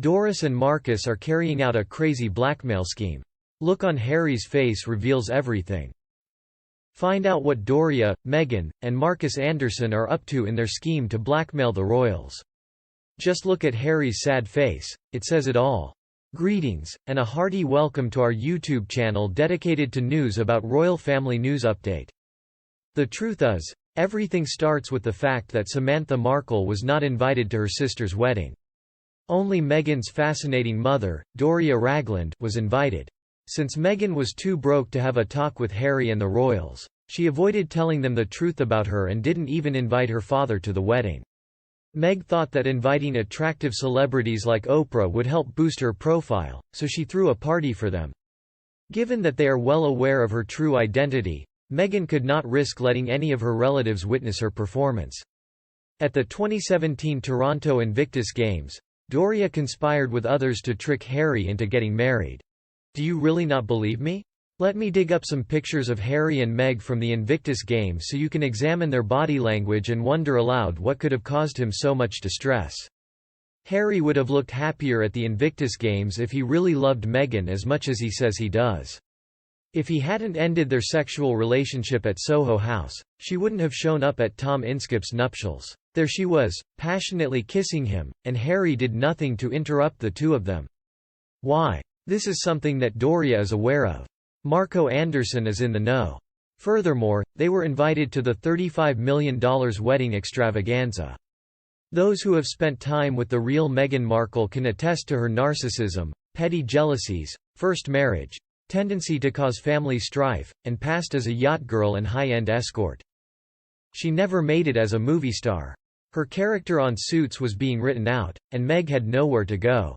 Doris and Marcus are carrying out a crazy blackmail scheme. Look on Harry's face reveals everything. Find out what Doria, Meghan, and Marcus Anderson are up to in their scheme to blackmail the royals. Just look at Harry's sad face, it says it all. Greetings, and a hearty welcome to our YouTube channel dedicated to news about royal family news update. The truth is, everything starts with the fact that Samantha Markle was not invited to her sister's wedding. Only Meghan's fascinating mother, Doria Ragland, was invited. Since Meghan was too broke to have a talk with Harry and the royals, she avoided telling them the truth about her and didn't even invite her father to the wedding. Meg thought that inviting attractive celebrities like Oprah would help boost her profile, so she threw a party for them. Given that they are well aware of her true identity, Meghan could not risk letting any of her relatives witness her performance. At the 2017 Toronto Invictus Games, Doria conspired with others to trick Harry into getting married. Do you really not believe me? Let me dig up some pictures of Harry and Meg from the Invictus Games so you can examine their body language and wonder aloud what could have caused him so much distress. Harry would have looked happier at the Invictus Games if he really loved Meghan as much as he says he does. If he hadn't ended their sexual relationship at Soho House, she wouldn't have shown up at Tom Inskip's nuptials. There she was, passionately kissing him, and Harry did nothing to interrupt the two of them. Why? This is something that Doria is aware of. Marco Anderson is in the know. Furthermore, they were invited to the $35 million wedding extravaganza. Those who have spent time with the real Meghan Markle can attest to her narcissism, petty jealousies, first marriage, tendency to cause family strife, and past as a yacht girl and high-end escort. She never made it as a movie star. Her character on Suits was being written out, and Meg had nowhere to go.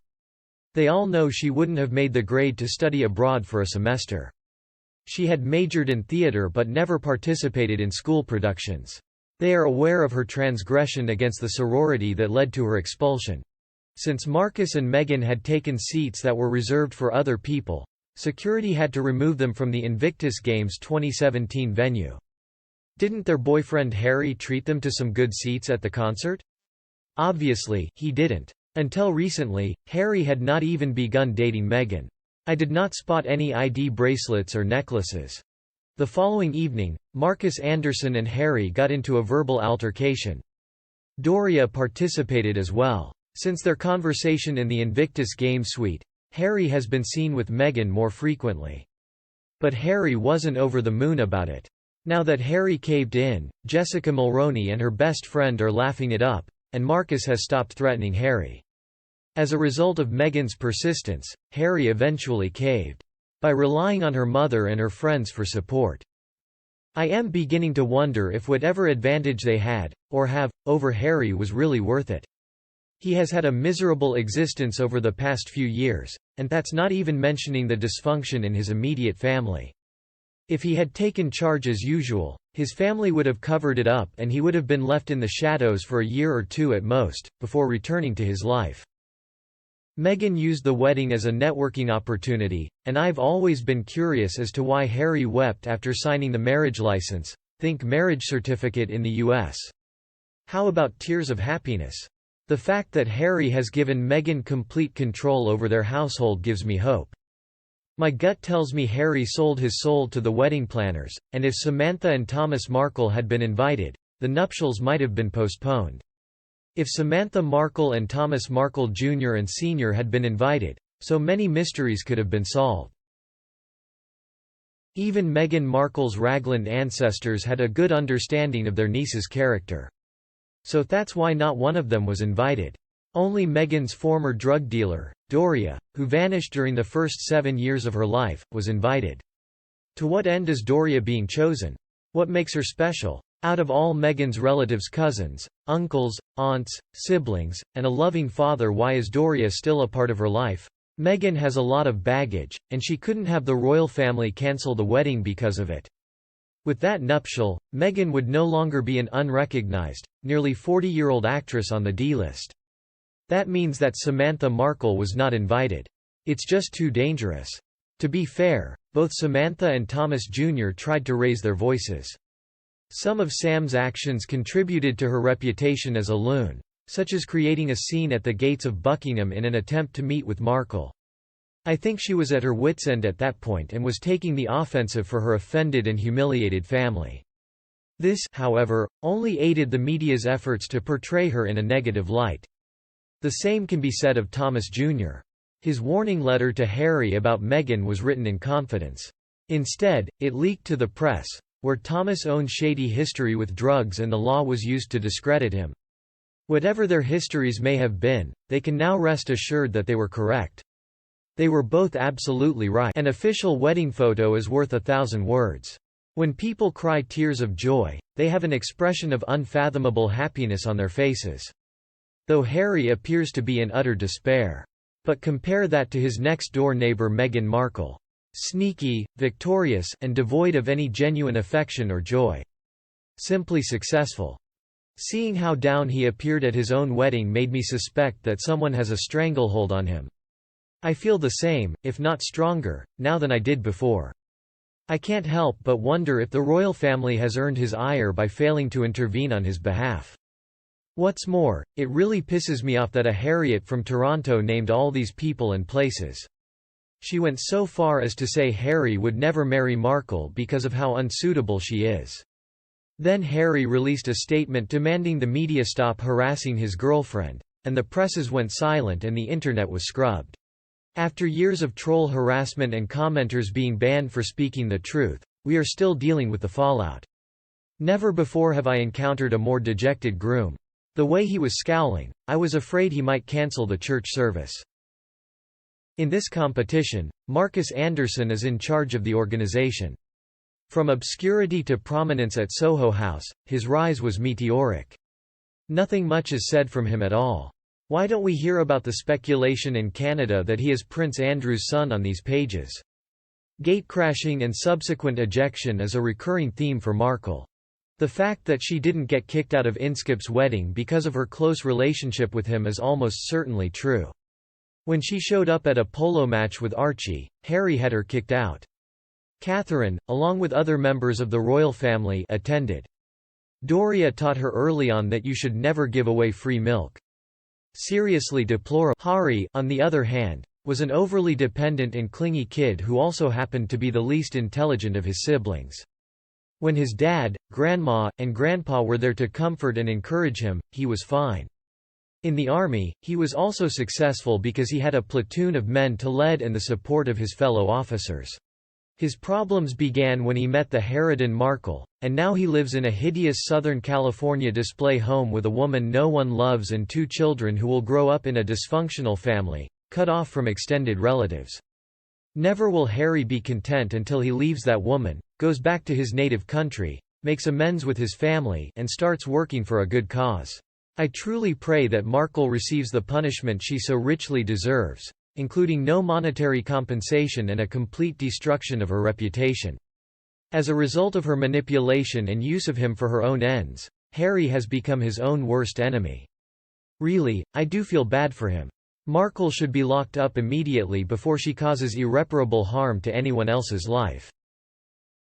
They all know she wouldn't have made the grade to study abroad for a semester. She had majored in theatre but never participated in school productions. They are aware of her transgression against the sorority that led to her expulsion. Since Marcus and Meghan had taken seats that were reserved for other people, security had to remove them from the Invictus Games 2017 venue. Didn't their boyfriend Harry treat them to some good seats at the concert? Obviously, he didn't. Until recently, Harry had not even begun dating Meghan. I did not spot any ID bracelets or necklaces. The following evening, Marcus Anderson and Harry got into a verbal altercation. Doria participated as well. Since their conversation in the Invictus Games suite, Harry has been seen with Meghan more frequently. But Harry wasn't over the moon about it. Now that Harry caved in, Jessica Mulroney and her best friend are laughing it up, and Marcus has stopped threatening Harry. As a result of Meghan's persistence, Harry eventually caved. By relying on her mother and her friends for support. I am beginning to wonder if whatever advantage they had, or have, over Harry was really worth it. He has had a miserable existence over the past few years, and that's not even mentioning the dysfunction in his immediate family. If he had taken charge as usual, his family would have covered it up and he would have been left in the shadows for a year or two at most, before returning to his life. Meghan used the wedding as a networking opportunity, and I've always been curious as to why Harry wept after signing the marriage license, think marriage certificate in the US. How about tears of happiness? The fact that Harry has given Meghan complete control over their household gives me hope. My gut tells me Harry sold his soul to the wedding planners, and if Samantha and Thomas Markle had been invited, the nuptials might have been postponed. If Samantha Markle and Thomas Markle Jr. and Sr. had been invited, so many mysteries could have been solved. Even Meghan Markle's Ragland ancestors had a good understanding of their niece's character. So that's why not one of them was invited. Only Meghan's former drug dealer, Doria, who vanished during the first 7 years of her life, was invited. To what end is Doria being chosen? What makes her special? Out of all Meghan's relatives' cousins, uncles, aunts, siblings, and a loving father, why is Doria still a part of her life? Meghan has a lot of baggage, and she couldn't have the royal family cancel the wedding because of it. With that nuptial, Meghan would no longer be an unrecognized, nearly 40-year-old actress on the D-list. That means that Samantha Markle was not invited. It's just too dangerous. To be fair, both Samantha and Thomas Jr. tried to raise their voices. Some of Sam's actions contributed to her reputation as a loon. such as creating a scene at the gates of Buckingham in an attempt to meet with Markle. I think she was at her wits' end at that point and was taking the offensive for her offended and humiliated family. This, however, only aided the media's efforts to portray her in a negative light. The same can be said of Thomas Jr. His warning letter to Harry about Meghan was written in confidence. Instead, it leaked to the press, where Thomas' own shady history with drugs and the law was used to discredit him. Whatever their histories may have been, they can now rest assured that they were correct. They were both absolutely right. An official wedding photo is worth 1,000 words. When people cry tears of joy, they have an expression of unfathomable happiness on their faces. Though Harry appears to be in utter despair. But compare that to his next-door neighbor Meghan Markle. Sneaky, victorious, and devoid of any genuine affection or joy. Simply successful. Seeing how down he appeared at his own wedding made me suspect that someone has a stranglehold on him. I feel the same, if not stronger, now than I did before. I can't help but wonder if the royal family has earned his ire by failing to intervene on his behalf. What's more, it really pisses me off that a Harriet from Toronto named all these people and places. She went so far as to say Harry would never marry Markle because of how unsuitable she is. Then Harry released a statement demanding the media stop harassing his girlfriend, and the presses went silent and the internet was scrubbed. After years of troll harassment and commenters being banned for speaking the truth, we are still dealing with the fallout. Never before have I encountered a more dejected groom. The way he was scowling, I was afraid he might cancel the church service. In this competition, Marcus Anderson is in charge of the organization. From obscurity to prominence at Soho House, his rise was meteoric. Nothing much is said from him at all. Why don't we hear about the speculation in Canada that he is Prince Andrew's son on these pages? Gatecrashing and subsequent ejection is a recurring theme for Markle. The fact that she didn't get kicked out of Inskip's wedding because of her close relationship with him is almost certainly true. When she showed up at a polo match with Archie, Harry had her kicked out. Catherine, along with other members of the royal family, attended. Doria taught her early on that you should never give away free milk. Seriously deplorable. Harry, on the other hand, was an overly dependent and clingy kid who also happened to be the least intelligent of his siblings. When his dad, grandma, and grandpa were there to comfort and encourage him, he was fine. In the army, he was also successful because he had a platoon of men to lead and the support of his fellow officers. His problems began when he met the Harridan Markle, and now he lives in a hideous Southern California display home with a woman no one loves and 2 children who will grow up in a dysfunctional family, cut off from extended relatives. Never will Harry be content until he leaves that woman, goes back to his native country, makes amends with his family, and starts working for a good cause. I truly pray that Markle receives the punishment she so richly deserves, including no monetary compensation and a complete destruction of her reputation. As a result of her manipulation and use of him for her own ends, Harry has become his own worst enemy. Really, I do feel bad for him. Markle should be locked up immediately before she causes irreparable harm to anyone else's life.